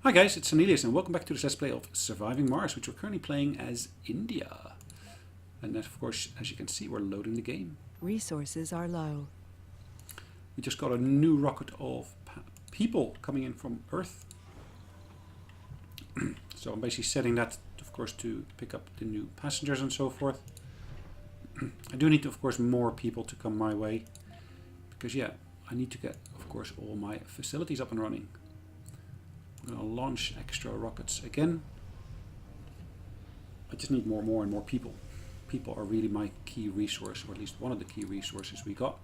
Hi guys, it's Sonelias and welcome back to this Let's Play of Surviving Mars, which we're currently playing as India. And of course, as you can see, we're loading the game. Resources are low. We just got a new rocket of people coming in from Earth. So I'm basically setting that, of course, to pick up the new passengers and so forth. I do need, of course, more people to come my way. Because yeah, I need to get, of course, all my facilities up and running. I'm going to launch extra rockets again. I just need more and more people. People are really my key resource, or at least one of the key resources we got.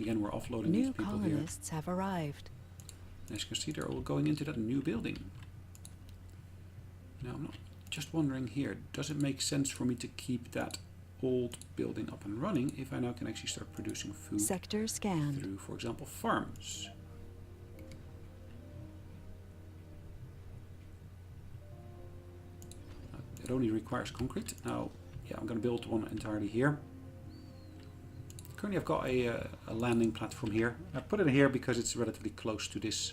Again, we're offloading these New people here. colonists have arrived. As you can see, they're all going into that new building. Now, I'm not just wondering here, does it make sense for me to keep that old building up and running if I now can actually start producing food Sector scanned. through, for example, farms? It only requires concrete. Now, yeah, I'm going to build one entirely here. Currently I've got a landing platform here. I put it here because it's relatively close to this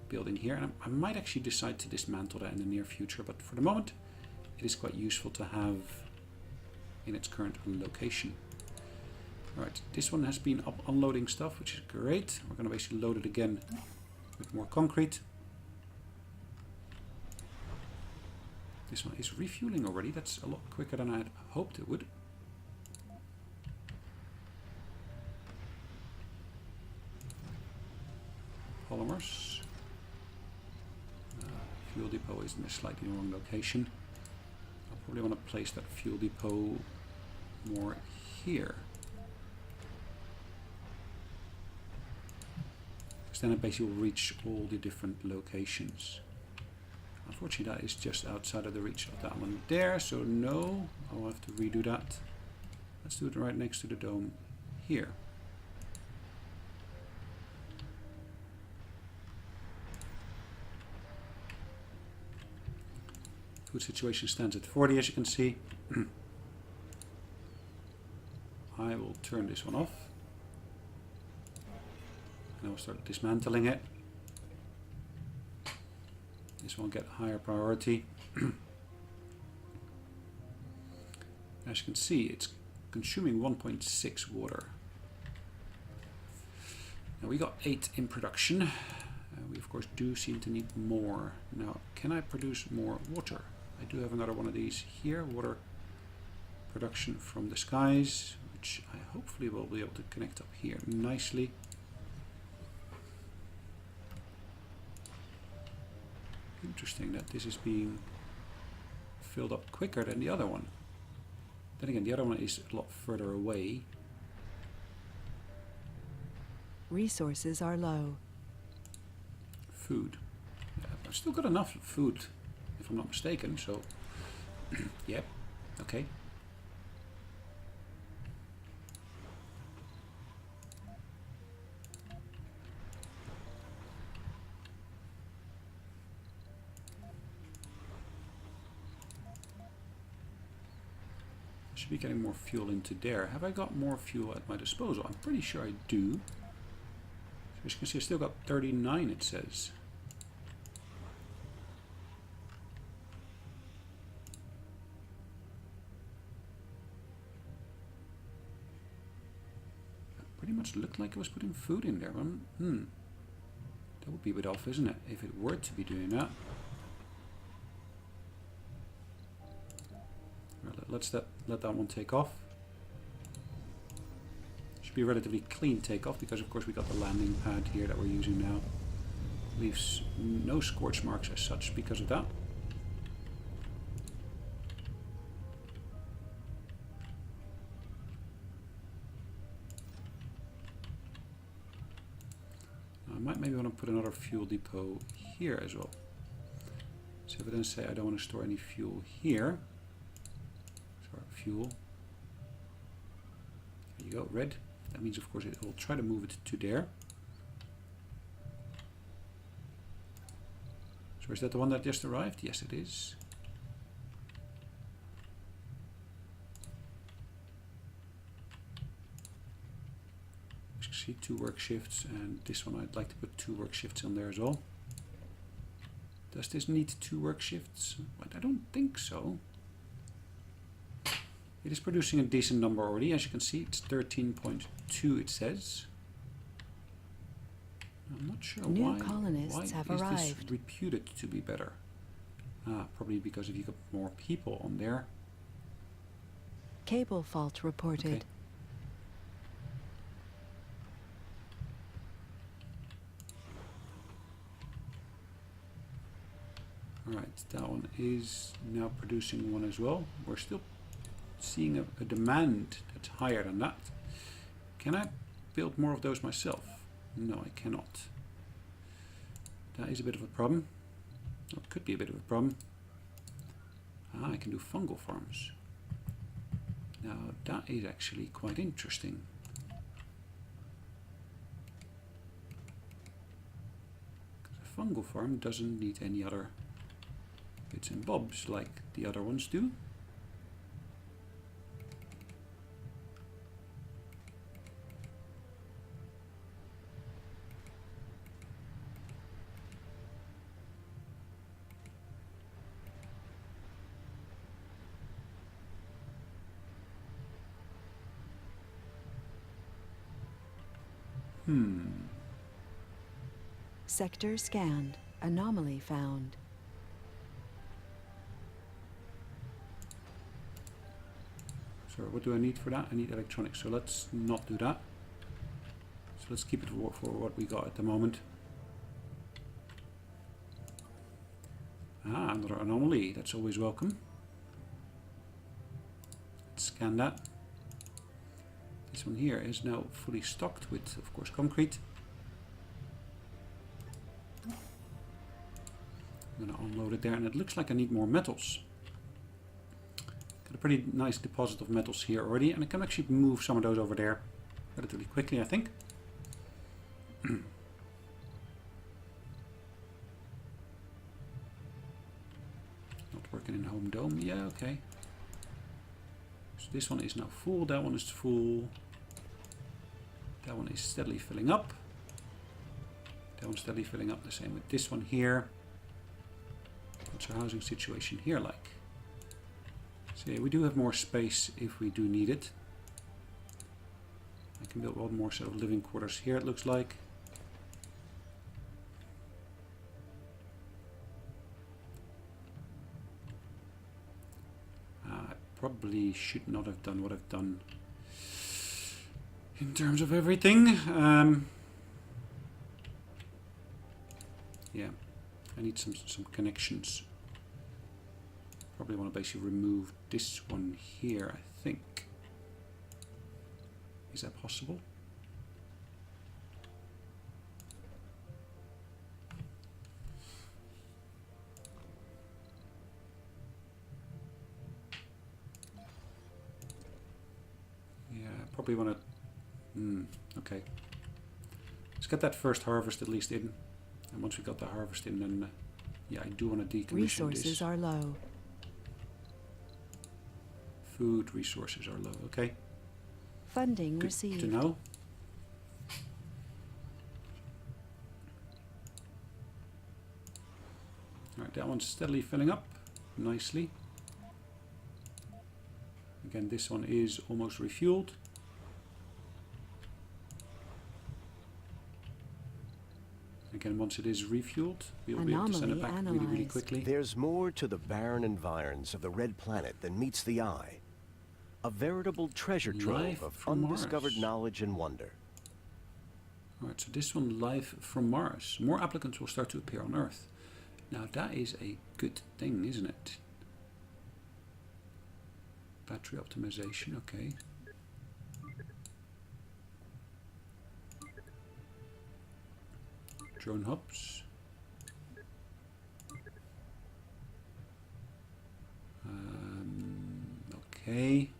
building here. And I might actually decide to dismantle that in the near future, but for the moment it is quite useful to have in its current location. Alright, this one has been up unloading stuff, which is great. We're going to basically load it again with more concrete. This one is refueling already. That's a lot quicker than I had hoped it would. Polymers. Fuel depot is in a slightly wrong location. I'll probably want to place that fuel depot more here. Because then it basically will reach all the different locations. Unfortunately, that is just outside of the reach of that one there, so no, I'll have to redo that. Let's do it right next to the dome here. Food situation stands at 40, as you can see. I will turn this one off. And I will start dismantling it. This will get higher priority. As you can see, it's consuming 1.6 water. Now we got 8 in production. We of course do seem to need more. Now, can I produce more water? I do have another one of these here, water production from the skies, which I hopefully will be able to connect up here nicely. Interesting that this is being filled up quicker than the other one. Then again, the other one is a lot further away. Resources are low. Food. Yeah, I've still got enough food, if I'm not mistaken, so yep, okay. Should be getting more fuel into there. Have I got more fuel at my disposal? I'm pretty sure I do. So as you can see, I still got 39, it says. That pretty much looked like I was putting food in there. That would be a bit off, isn't it? If it were to be doing that. Let's let that one take off. Should be a relatively clean takeoff because of course we got the landing pad here that we're using now. Leaves no scorch marks as such because of that. I might maybe want to put another fuel depot here as well. So if I then say I don't want to store any fuel here. Fuel. There you go, red. That means of course it will try to move it to there. So is that the one that just arrived? Yes, it is. As you can actually 2 work shifts, and this one I'd like to put 2 work shifts on there as well. Does this need 2 work shifts? But I don't think so. It is producing a decent number already. As you can see, it's 13.2 it says. I'm not sure New why. colonists have is arrived. this reputed to be better? Probably because if you got more people on there. Cable fault reported. Okay. Alright, that one is now producing one as well. We're still seeing a demand that's higher than that. Can I build more of those myself? No, I cannot. That is a bit of a problem. Or it could be a bit of a problem. I can do fungal farms. Now that is actually quite interesting. A fungal farm doesn't need any other bits and bobs like the other ones do. Sector scanned. Anomaly found. So what do I need for that? I need electronics, so let's not do that. So let's keep it for what we got at the moment. Another anomaly, that's always welcome. Let's scan that. This one here is now fully stocked with, of course, concrete. I'm going to unload it there, and it looks like I need more metals. Got a pretty nice deposit of metals here already, and I can actually move some of those over there relatively quickly, I think. Not working in home dome. Yeah, okay. So this one is now full, that one is full. That one is steadily filling up. That one's steadily filling up, the same with this one here. What's our housing situation here like? So yeah, we do have more space if we do need it. I can build one more set of living quarters here, it looks like. I probably should not have done what I've done in terms of everything. Yeah, I need some connections. Probably want to basically remove this one here, I think. Is that possible? Yeah, probably want to... okay. Let's get that first harvest at least in. And once we got the harvest in, then yeah, I do want to decommission Resources this. are low. Food resources are low. Okay. Funding Good received. to know. Alright, that one's steadily filling up nicely. Again, this one is almost refueled. Again, once it is refueled, we'll be able to send it back really quickly. There's more to the barren environs of the Red Planet than meets the eye. A veritable treasure trove Life of from undiscovered Mars. knowledge and wonder. Alright, so this one, life from Mars. More applicants will start to appear on Earth. Now that is a good thing, isn't it? Battery optimization, okay. Drone hubs. Okay.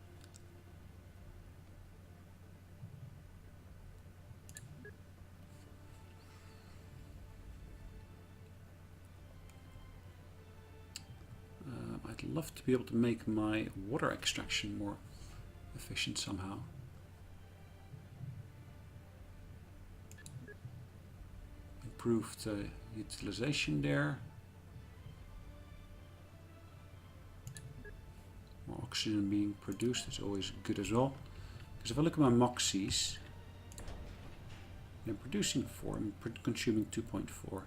I'd love to be able to make my water extraction more efficient somehow. improved utilization there. More oxygen being produced is always good as well. Because if I look at my moxies, I'm producing 4, I'm consuming 2.4.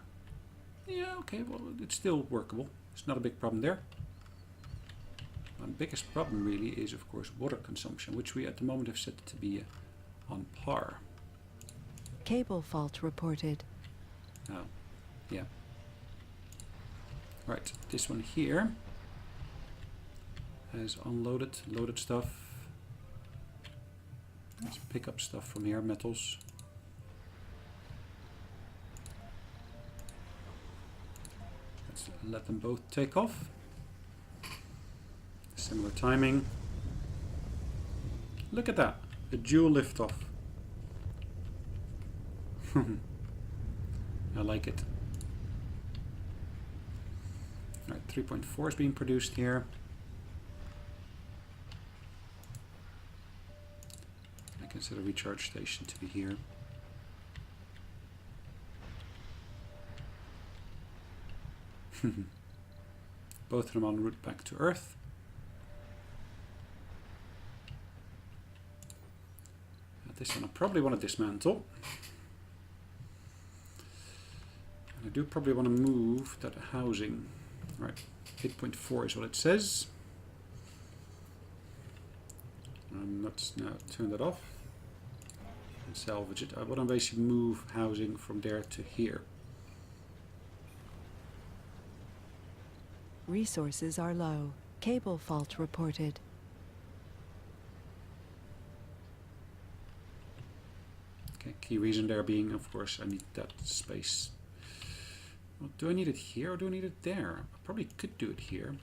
Yeah, okay, well, it's still workable. It's not a big problem there. My biggest problem really is, of course, water consumption, which we at the moment have set to be on par. Cable fault reported. Oh, yeah. Right, this one here has loaded stuff. Let's pick up stuff from here, metals. Let's let them both take off. Similar timing. Look at that, a dual liftoff. I like it. Alright, 3.4 is being produced here. I consider a recharge station to be here. Both of them en route back to Earth. This one I probably want to dismantle. And I do probably want to move that housing. Right, 8.4 is what it says. Let's now turn that off and salvage it. I want to basically move housing from there to here. Resources are low. Cable fault reported. Okay, key reason there being, of course, I need that space. Well, do I need it here or do I need it there? I probably could do it here.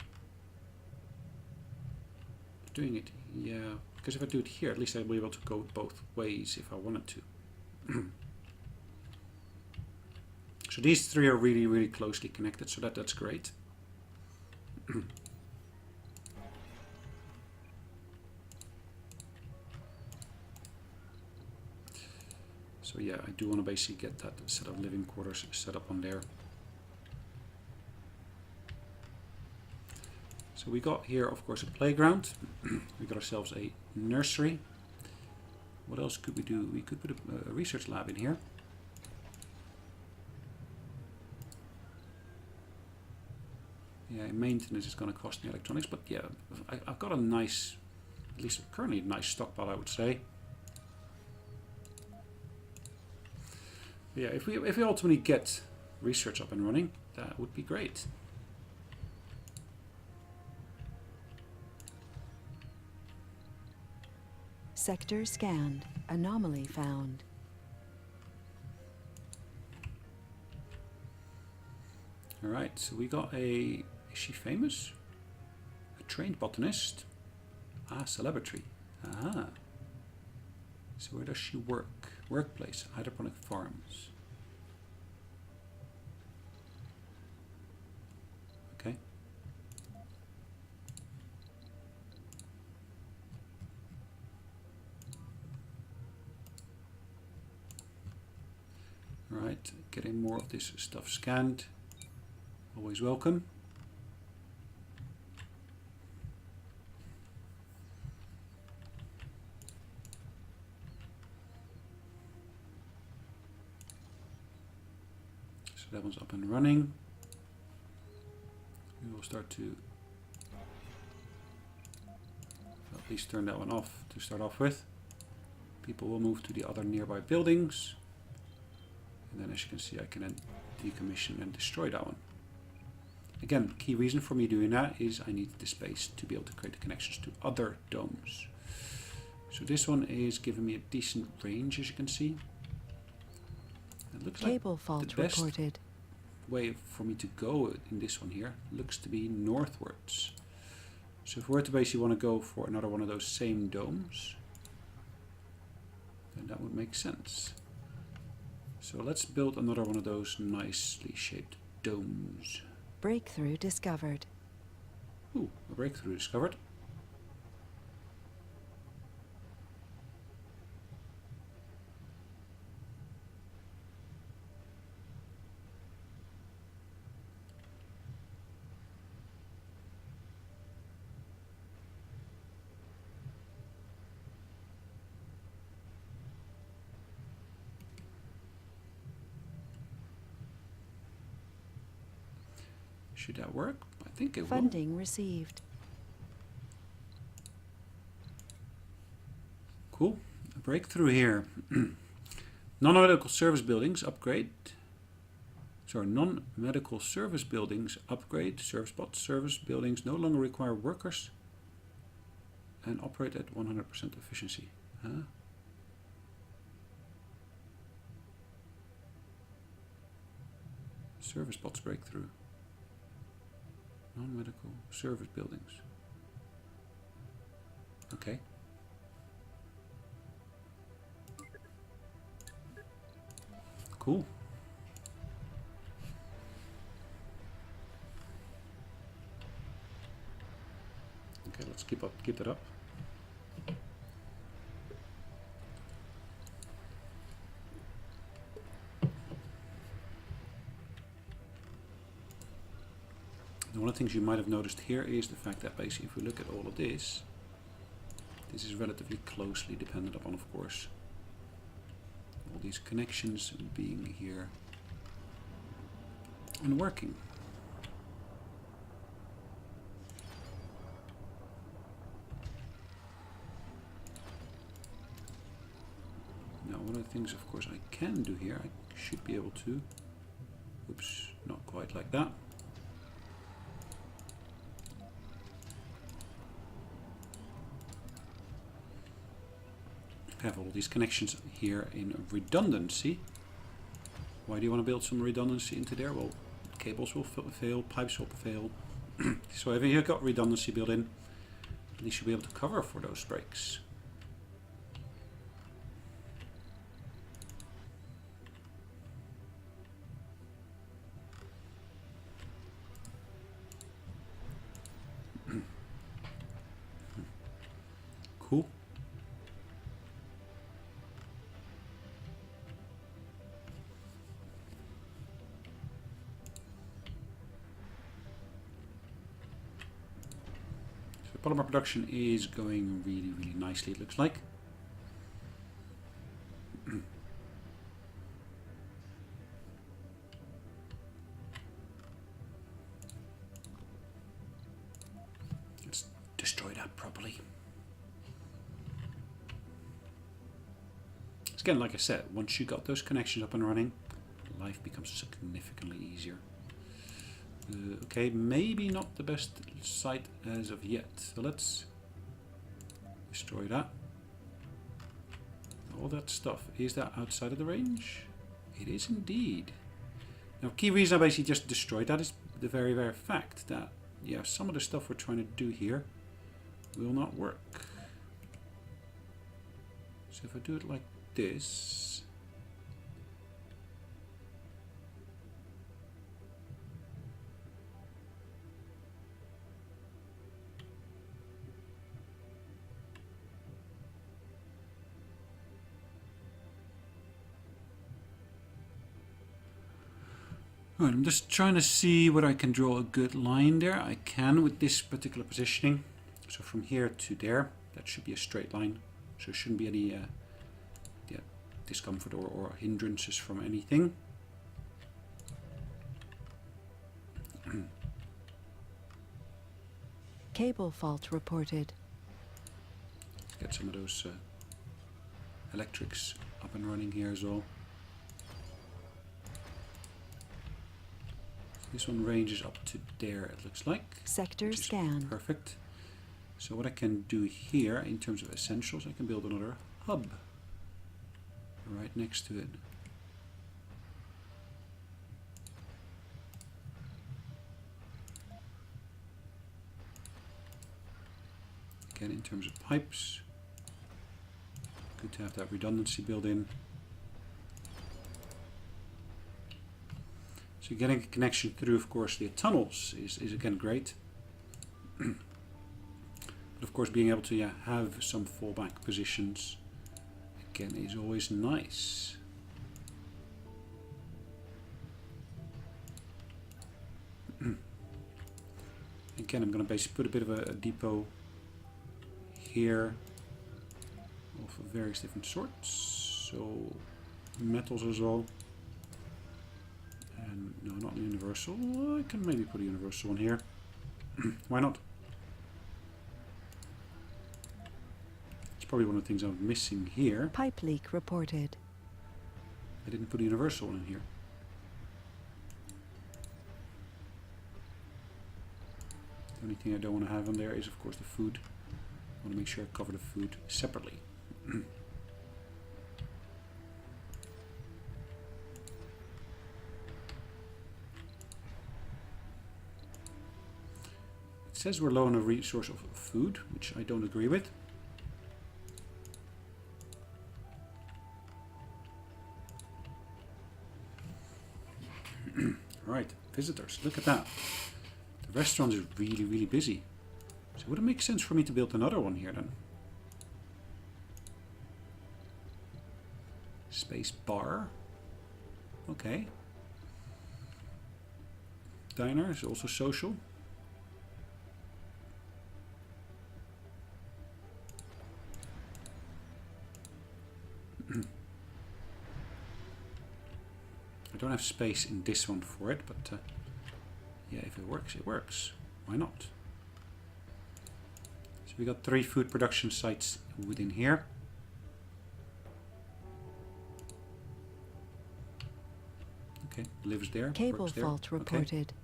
Doing it, yeah, because if I do it here, at least I'll be able to go both ways if I wanted to. So these three are really, really closely connected, so that's great. So yeah, I do want to basically get that set of living quarters set up on there. So we got here, of course, a playground. We got ourselves a nursery. What else could we do? We could put a research lab in here. Yeah, maintenance is going to cost me electronics, but yeah, I've got a nice, at least currently a nice stockpile, I would say. Yeah, if we ultimately get research up and running, that would be great. Sector scanned. Anomaly found. Alright, so we got a... Is she famous? A trained botanist? Ah, celebrity. Ah. So where does she work? Workplace, hydroponic farms. Okay. Right, getting more of this stuff scanned. Always welcome. So that one's up and running. We will start to at least turn that one off to start off with. People will move to the other nearby buildings. And then as you can see, I can then decommission and destroy that one. Again, key reason for me doing that is I need the space to be able to create the connections to other domes. So this one is giving me a decent range, as you can see. It looks Cable like fault the best reported. way for me to go in this one here looks to be northwards. So if we were to basically want to go for another one of those same domes, then that would make sense. So let's build another one of those nicely shaped domes. Breakthrough discovered. Ooh, a breakthrough discovered. Should that work? I think it will. Funding received. Cool. A breakthrough here. Non-medical service buildings upgrade. Sorry, non-medical service buildings upgrade. Service spots. Service buildings no longer require workers and operate at 100% efficiency. Huh? Service spots breakthrough. Non-medical service buildings. Okay. Cool. Okay, let's keep that up. One of the things you might have noticed here is the fact that basically if we look at all of this, this is relatively closely dependent upon, of course, all these connections being here and working. Now one of the things, of course, I can do here, I should be able to, oops, not quite like that. Have all these connections here in redundancy. Why do you want to build some redundancy into there? Well, cables will fail, pipes will fail. So if you've got redundancy built in, at least you'll be able to cover for those breaks. Cool. Polymer production is going really, really nicely, it looks like. Let's destroy that properly. Again, like I said, once you got those connections up and running, life becomes significantly easier. Okay, maybe not the best site as of yet. So let's destroy that. All that stuff, is that outside of the range? It is indeed. Now, key reason I basically just destroyed that is the very, very fact that, yeah, some of the stuff we're trying to do here will not work. So if I do it like this, right, I'm just trying to see whether I can draw a good line there. I can with this particular positioning. So from here to there, that should be a straight line. So there shouldn't be any discomfort or hindrances from anything. Cable fault reported. Let's get some of those electrics up and running here as well. This one ranges up to there, it looks like. Sector scan. Perfect. So what I can do here in terms of essentials, I can build another hub right next to it. Again, in terms of pipes, good to have that redundancy built in. So getting a connection through, of course, the tunnels is again great. But of course, being able to have some fallback positions, again, is always nice. Again, I'm going to basically put a bit of a depot here of various different sorts. So metals as well. And no, not universal. I can maybe put a universal one here. Why not? It's probably one of the things I'm missing here. Pipe leak reported. I didn't put a universal one in here. The only thing I don't want to have on there is, of course, the food. I want to make sure I cover the food separately. It says we're low on a resource of food, which I don't agree with. Right, visitors, look at that. The restaurant is really, really busy. So would it make sense for me to build another one here then? Space bar. Okay. Diner is also social. I don't have space in this one for it, but yeah, if it works, it works. Why not? So we got 3 food production sites within here. Okay, lives there. Cable works there. fault Okay. reported.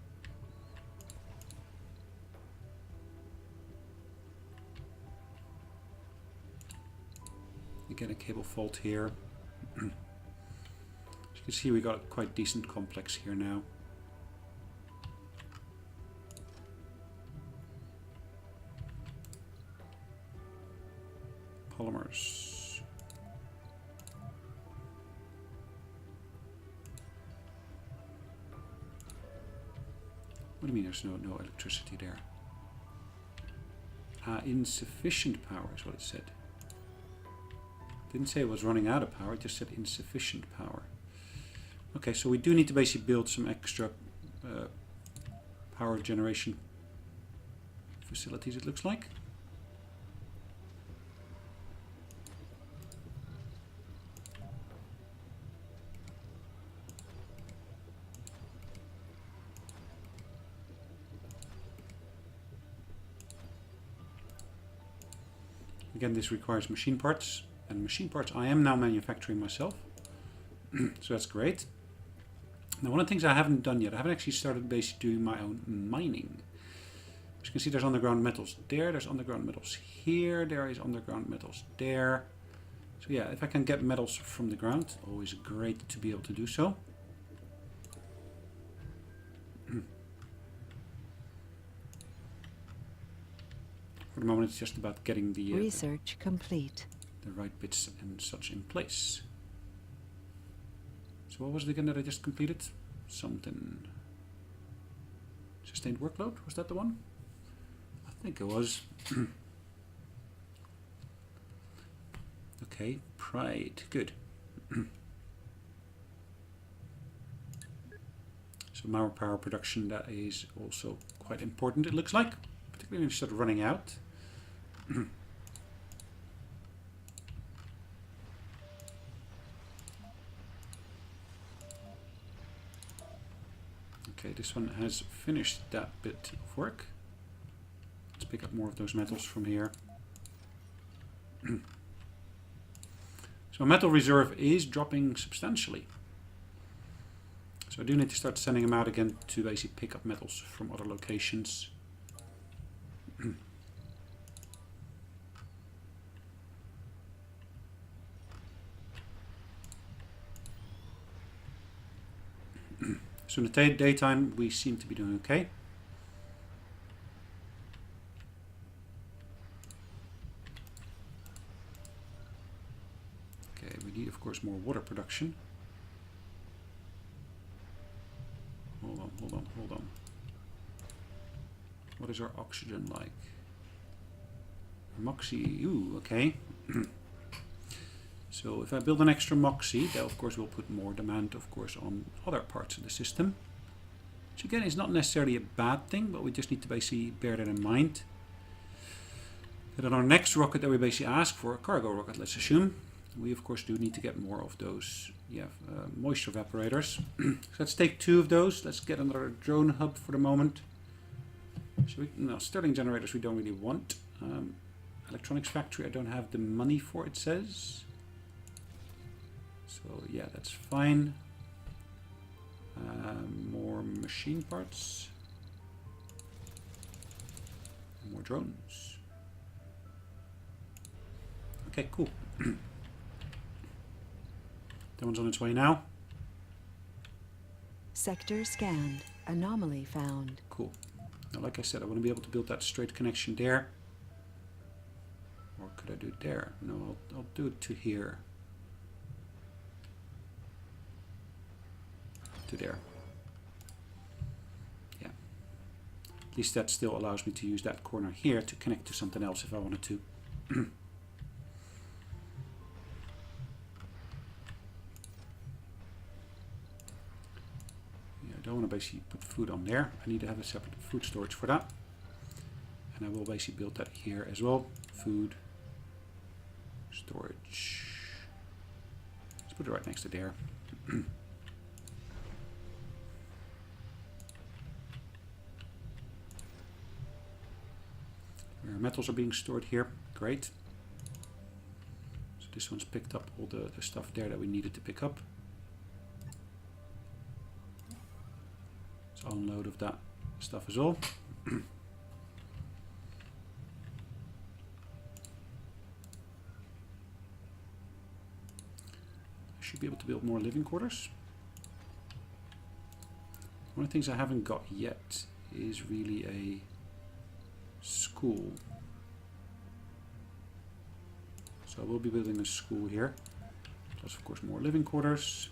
Again, a cable fault here. As you can see, we got a quite decent complex here now. Polymers. What do you mean there's no electricity there? Insufficient power is what it said. Didn't say it was running out of power, it just said insufficient power. Okay, so we do need to basically build some extra power generation facilities, it looks like. Again, this requires machine parts, and machine parts I am now manufacturing myself. So that's great. Now, one of the things I haven't done yet, I haven't actually started basically doing my own mining. As you can see, there's underground metals there, there's underground metals here, there is underground metals there. So yeah, if I can get metals from the ground, always great to be able to do so. For the moment, it's just about getting the Research complete. the right bits and such in place. So what was it again that I just completed? Something. Sustained workload? Was that the one? I think it was. Okay, pride. Good. So power production, that is also quite important, it looks like. Particularly when you start running out. Okay, this one has finished that bit of work. Let's pick up more of those metals from here. So metal reserve is dropping substantially. So I do need to start sending them out again to basically pick up metals from other locations. So in the daytime we seem to be doing okay. Okay, we need of course more water production. Hold on. What is our oxygen like? Moxie, ooh, okay. So if I build an extra Moxie, that of course will put more demand of course on other parts of the system. Which again is not necessarily a bad thing, but we just need to basically bear that in mind. And then our next rocket that we basically ask for, a cargo rocket let's assume, We of course do need to get more of those moisture evaporators. So let's take 2 of those. Let's get another drone hub for the moment. No, Stirling generators we don't really want. Electronics factory I don't have the money for, it says. So yeah, that's fine. More machine parts. More drones. Okay, cool. That one's on its way now. Sector scanned. Anomaly found. Cool. Now, like I said, I want to be able to build that straight connection there. Or could I do it there? No, I'll do it to here. To there. Yeah. At least that still allows me to use that corner here to connect to something else if I wanted to. I don't want to basically put food on there. I need to have a separate food storage for that. And I will basically build that here as well. Food storage. Let's put it right next to there. Rare metals are being stored here. Great. So this one's picked up all the stuff there that we needed to pick up. Unload of that stuff as well. I should be able to build more living quarters. One of the things I haven't got yet is really a school. So I will be building a school here. Plus of course more living quarters.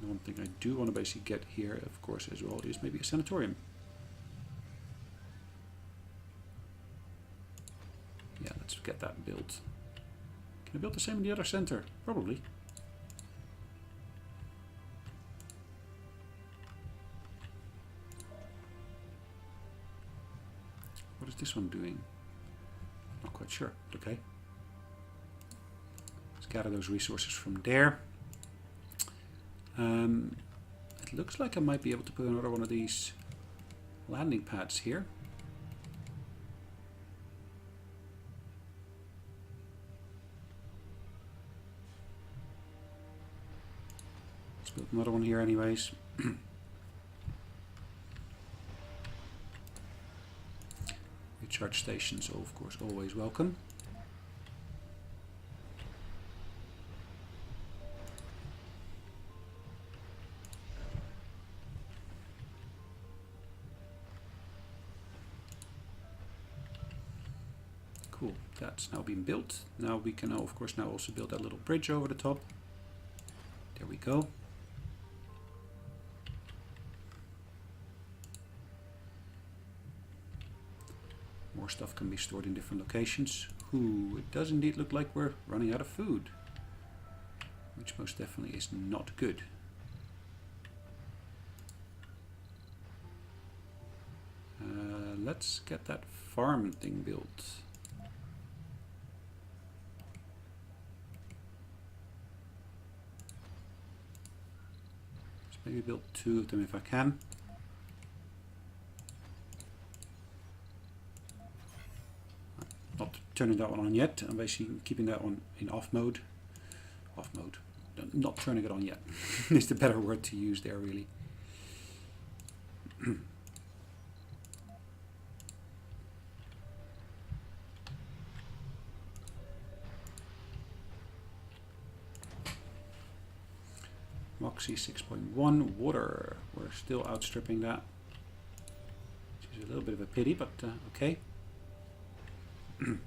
One thing I do want to basically get here, of course, as well, is maybe a sanatorium. Yeah, let's get that built. Can I build the same in the other center? Probably. What is this one doing? Not quite sure, but okay. Let's gather those resources from there. It looks like I might be able to put another one of these landing pads here. Let's build another one here anyways. Recharge stations, of course, always welcome. Cool, that's now been built. Now we can, of course, now also build that little bridge over the top. There we go. More stuff can be stored in different locations. Ooh, it does indeed look like we're running out of food, which most definitely is not good. Let's get that farm thing built. Maybe build 2 of them if I can. Not turning that one on yet. I'm basically keeping that one in off mode. Off mode. Not turning it on yet. Is the better word to use there, really. Moxie 6.1 water. We're still outstripping that, which is a little bit of a pity, but okay. Let's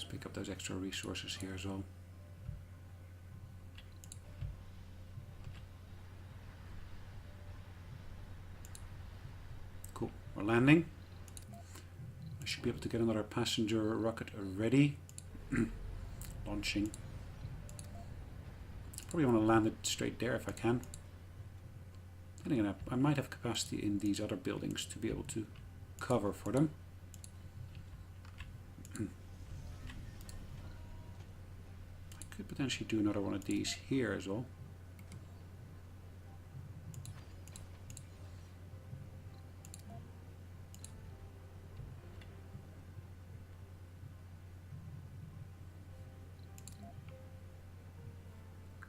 pick up those extra resources here as well. We're landing. I should be able to get another passenger rocket ready. launching. Probably want to land it straight there if I can. Then again, I might have capacity in these other buildings to be able to cover for them. I could potentially do another one of these here as well.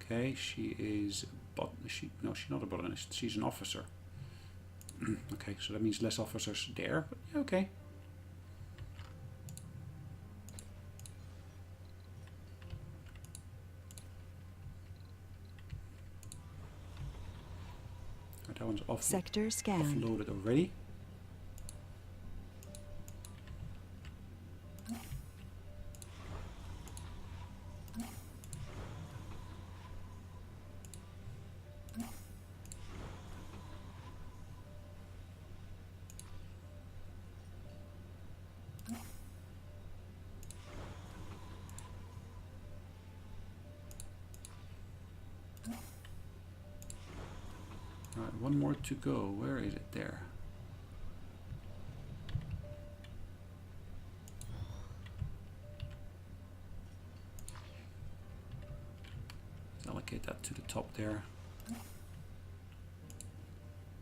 Okay, she is she's not a botanist, she's an officer. Okay, so that means less officers there, but yeah, okay. Right, that one's Sector scanned. offloaded already. Alright, one more to go. Where is it there? Let's allocate that to the top there.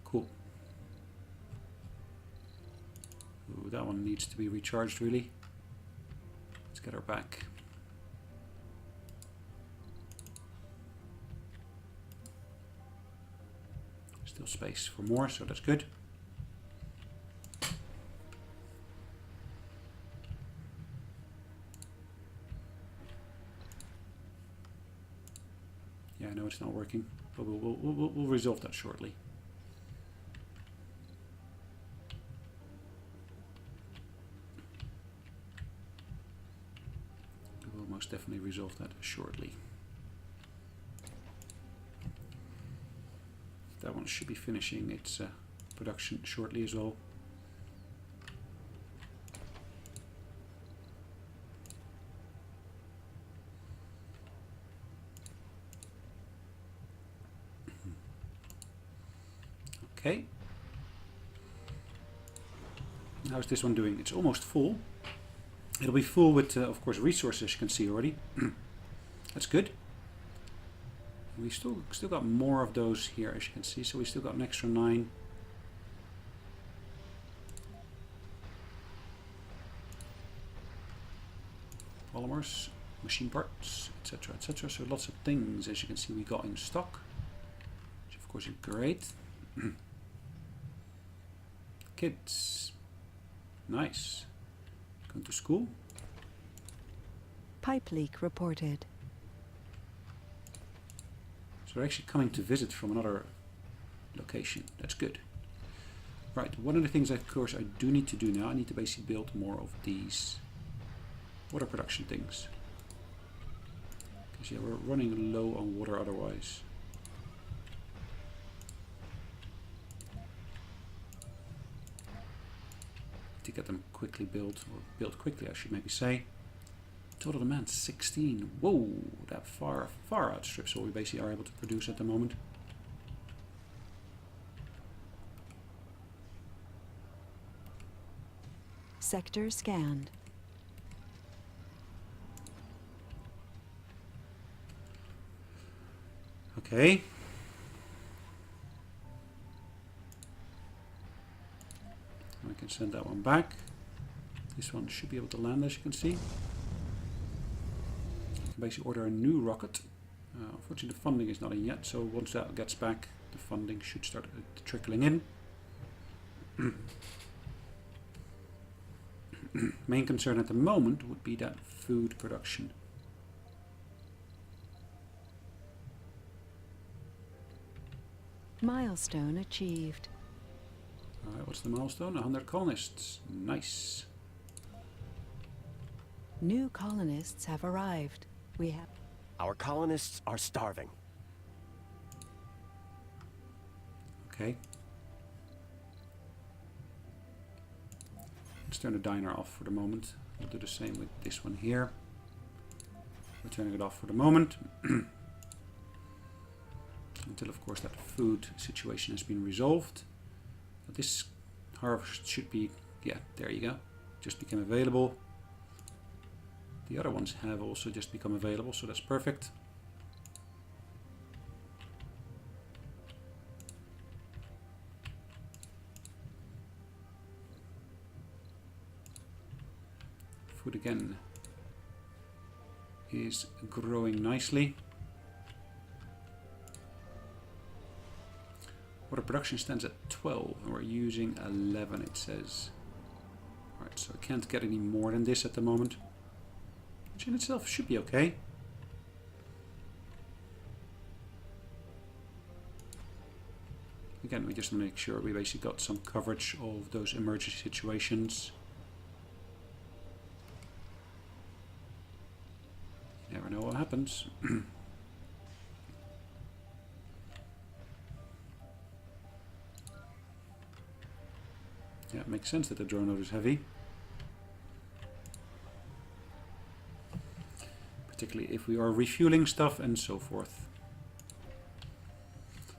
Cool. Ooh, that one needs to be recharged really. Let's get her back. Still space for more, so that's good. Yeah, I know it's not working, but we'll resolve that shortly. We will most definitely resolve that shortly. That one should be finishing its production shortly as well. Okay. How's this one doing? It's almost full. It'll be full with, of course, resources, as you can see already. That's good. We still got more of those here, as you can see. So we still got an extra 9. Polymers, machine parts, etc., etc. So lots of things, as you can see, we got in stock, which of course is great. Kids, nice. Going to school. Pipe leak reported. So they're actually coming to visit from another location. That's good. Right, one of the things, of course, I do need to do now, I need to basically build more of these water production things. Because yeah, we're running low on water otherwise. To get them quickly built, or built quickly I should maybe say. Total demand 16. Whoa, that far outstrips what we basically are able to produce at the moment. Sector scanned. Okay. I can send that one back. This one should be able to land, as you can see. I can basically order a new rocket. Unfortunately, the funding is not in yet, so once that gets back, the funding should start trickling in. Main concern at the moment would be that food production. Milestone achieved. Alright, what's the milestone? 100 colonists. Nice. New colonists have arrived. We have... Our colonists are starving. Okay. Let's turn the diner off for the moment. We'll do the same with this one here. We're turning it off for the moment. Until, of course, that food situation has been resolved. But this harvest should be, yeah, there you go. Just became available. The other ones have also just become available, so that's perfect. Food again is growing nicely. Water production stands at 12 and we're using 11, it says. Alright, so I can't get any more than this at the moment, which in itself should be okay. Again, we just want to make sure we basically got some coverage of those emergency situations. Never know what happens. Yeah, it makes sense that the drone load is heavy. Particularly if we are refueling stuff and so forth.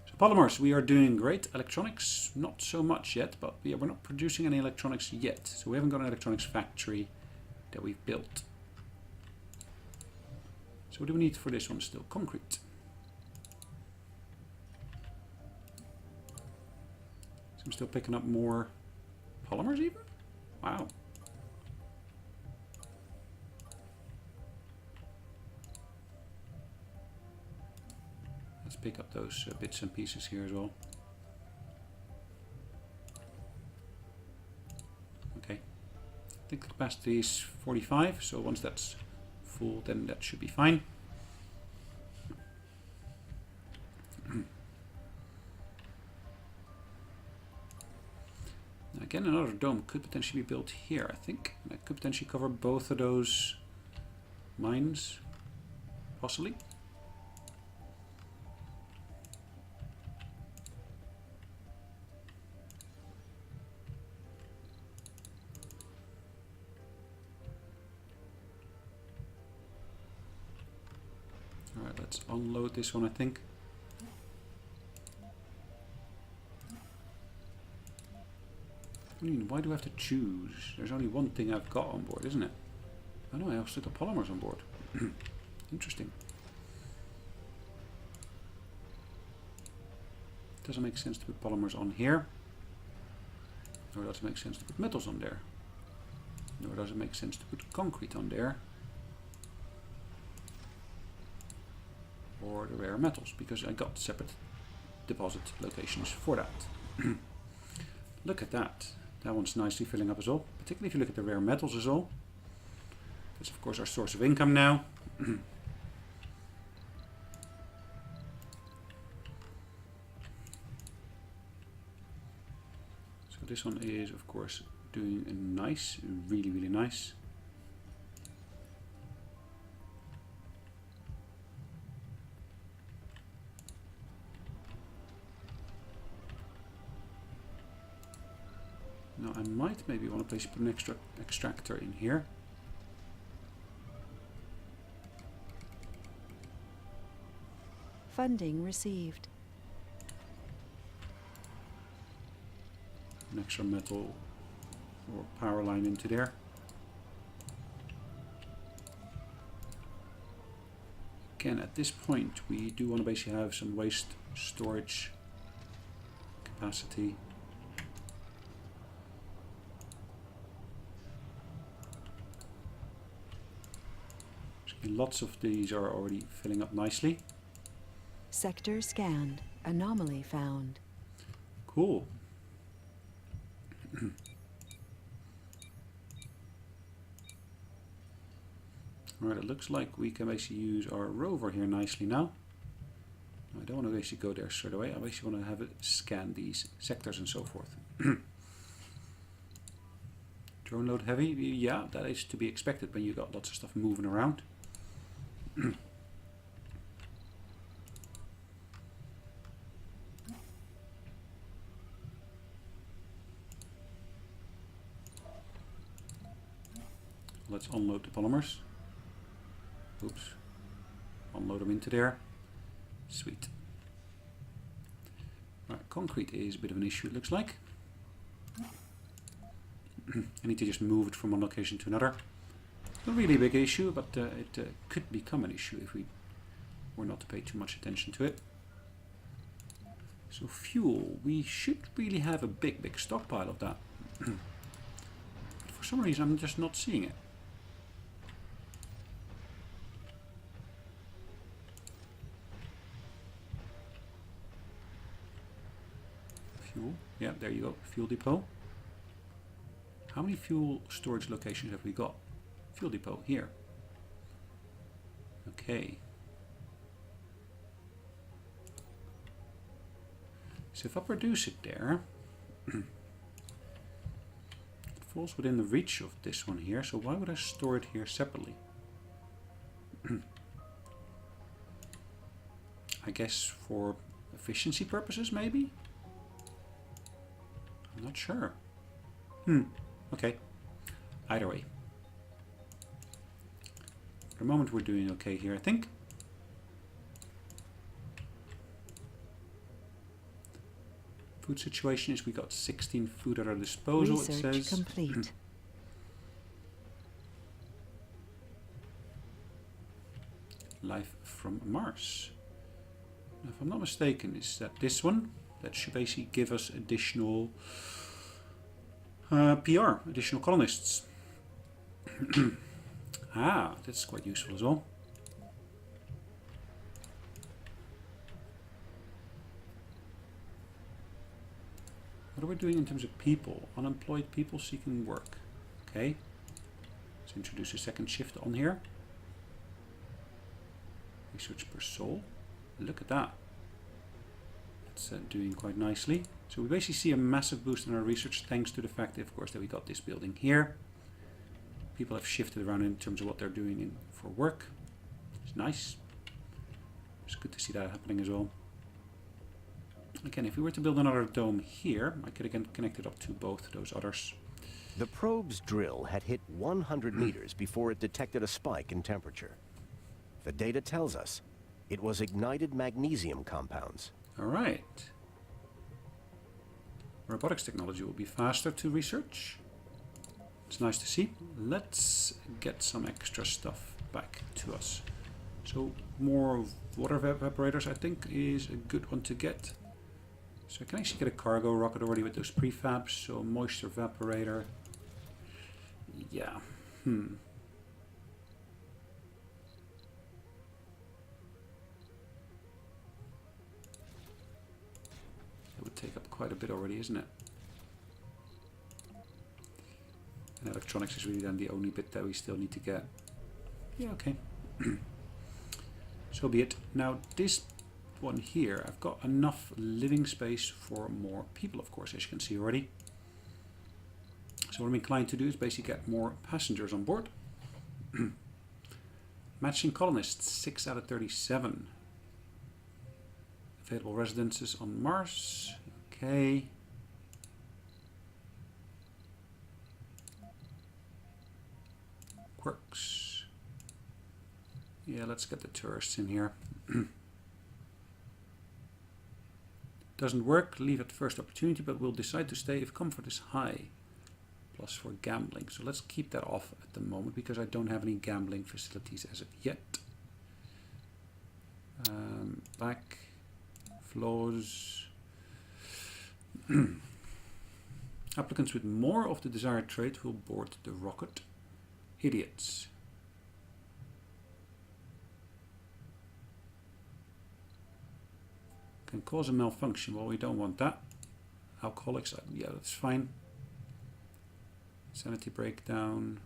So polymers, we are doing great. Electronics, not so much yet, but yeah, we're not producing any electronics yet. So we haven't got an electronics factory that we've built. So what do we need for this one still? Concrete. So I'm still picking up more polymers even? Wow. Let's pick up those bits and pieces here as well. Okay. I think the capacity is 45, so once that's full, then that should be fine. Again, another dome could potentially be built here, I think. And that could potentially cover both of those mines, possibly. Alright, let's unload this one, I think. I mean, why do I have to choose? There's only one thing I've got on board, isn't it? Oh no, I also got polymers on board. Interesting. Doesn't make sense to put polymers on here. Nor does it make sense to put metals on there. Nor does it make sense to put concrete on there. Or the rare metals, because I got separate deposit locations for that. Look at that. That one's nicely filling up as well. Particularly if you look at the rare metals as well. That's of course our source of income now. So this one is of course doing nice, really nice. Now I might maybe want to put an extra extractor in here. Funding received. An extra metal or power line into there. Again, at this point we do want to basically have some waste storage capacity. Lots of these are already filling up nicely. Sector scanned. Anomaly found. Cool. Alright, it looks like we can basically use our rover here nicely now. I don't want to basically go there straight away. I basically want to have it scan these sectors and so forth. Drone load heavy? Yeah, that is to be expected when you got lots of stuff moving around. Let's unload the polymers. Oops, Unload them into there. Sweet. Right, concrete is a bit of an issue, it looks like. I need to just move it from one location to another. Not really a big issue, but it could become an issue if we were not to pay too much attention to it. So fuel, we should really have a big stockpile of that. But for some reason I'm just not seeing it. Fuel, yeah, there you go, fuel depot. How many fuel storage locations have we got? Fuel depot here. Okay. So if I produce it there, it falls within the reach of this one here, so why would I store it here separately? I guess for efficiency purposes, maybe? I'm not sure. Okay. Either way. For the moment we're doing okay here, I think. Food situation is we got 16 food at our disposal, Research it says. complete. Life from Mars. Now, if I'm not mistaken, is that this one? That should basically give us additional PR, additional colonists. Ah, that's quite useful as well. What are we doing in terms of people? Unemployed people seeking work. Okay. Let's introduce a second shift on here. Research per soul. Look at that. That's doing quite nicely. So we basically see a massive boost in our research thanks to the fact, of course, that we got this building here. People have shifted around in terms of what they're doing for work. It's nice. It's good to see that happening as well. Again, if we were to build another dome here, I could again connect it up to both those others. The probe's drill had hit 100 meters before it detected a spike in temperature. The data tells us it was ignited magnesium compounds. All right. Robotics technology will be faster to research. It's nice to see. Let's get some extra stuff back to us. So more water evaporators, I think, is a good one to get. So I can actually get a cargo rocket already with those prefabs. So moisture evaporator. Yeah. It would take up quite a bit already, isn't it? And electronics is really then the only bit that we still need to get. Yeah, okay. So be it. Now this one here, I've got enough living space for more people, of course, as you can see already. So what I'm inclined to do is basically get more passengers on board. Matching colonists, 6 out of 37. Available residences on Mars. Okay. Quirks. Yeah, let's get the tourists in here. Doesn't work, leave at first opportunity, but we'll decide to stay if comfort is high. Plus for gambling. So let's keep that off at the moment because I don't have any gambling facilities as of yet. Back. Flows. Applicants with more of the desired trait will board the rocket. Idiots. Can cause a malfunction. Well, we don't want that. Alcoholics, yeah, that's fine. Sanity breakdown.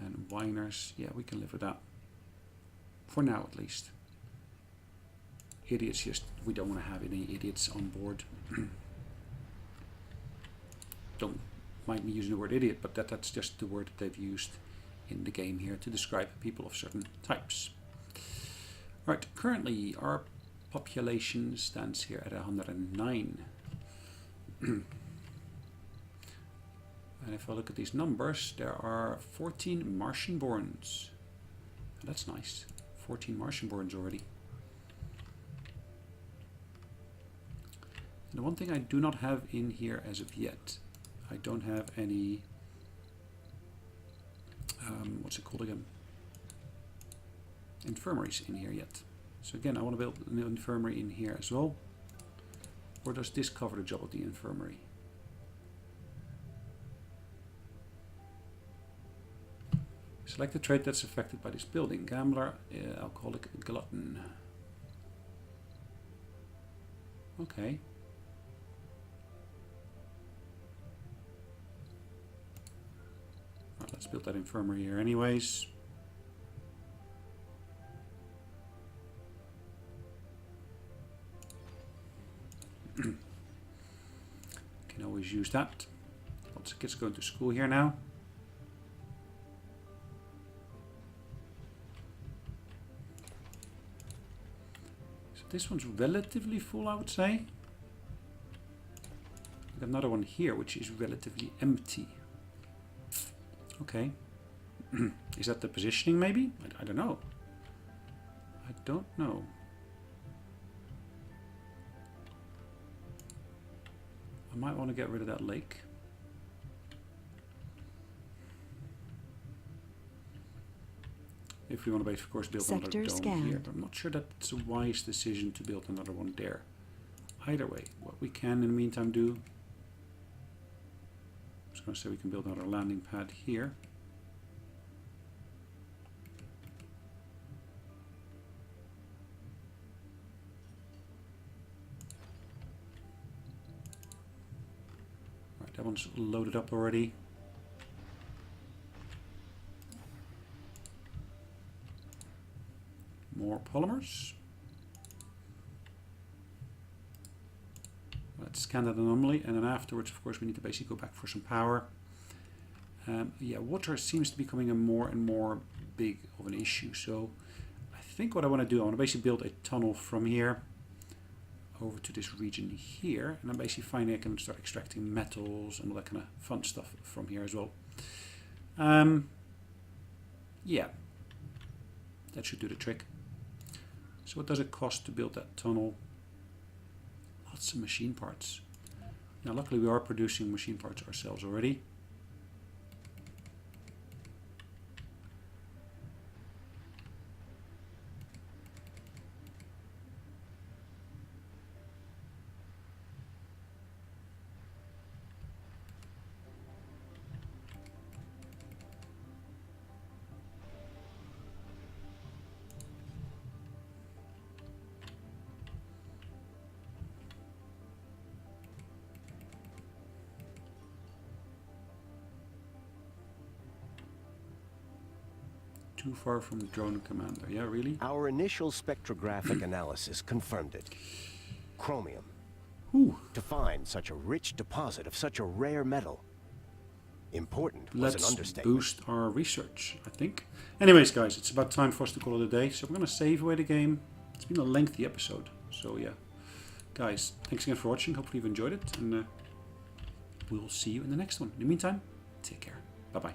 And whiners, yeah, we can live with that. For now, at least. Idiots, just, we don't want to have any idiots on board. Don't mind me using the word idiot, but that's just the word that they've used in the game here to describe people of certain types. Right, currently our population stands here at 109. And if I look at these numbers, there are 14 Martian-borns. That's nice. 14 Martian borns already. And the one thing I do not have in here as of yet, I don't have any, what's it called again? Infirmaries in here yet. So again, I want to build an infirmary in here as well. Or does this cover the job of the infirmary? Select the trait that's affected by this building. Gambler, alcoholic, glutton. Okay. Right, let's build that infirmary here anyways. Can always use that. Lots of kids going to school here now. So this one's relatively full, I would say. We've got another one here which is relatively empty. Okay. Is that the positioning maybe? I don't know. I don't know. I might want to get rid of that lake. If we want to, of course, build another dome here. But I'm not sure that's a wise decision to build another one there. Either way, what we can in the meantime do, I was going to say we can build another landing pad here. That one's loaded up already. More polymers. Let's scan that anomaly, and then afterwards, of course, we need to basically go back for some power. Yeah, water seems to be becoming a more and more big of an issue. So I think what I want to do, I want to basically build a tunnel from here over to this region here, and I'm basically finding I can start extracting metals and all that kind of fun stuff from here as well. Yeah, that should do the trick. So what does it cost to build that tunnel? Lots of machine parts. Now luckily we are producing machine parts ourselves already. Too far from the drone commander. Yeah, really? Our initial spectrographic analysis confirmed it. Chromium. Ooh. To find such a rich deposit of such a rare metal. Important was an understatement. Let's boost our research, I think. Anyways, guys, it's about time for us to call it a day. So we're going to save away the game. It's been a lengthy episode. So yeah. Guys, thanks again for watching. Hopefully you've enjoyed it. And we'll see you in the next one. In the meantime, take care. Bye-bye.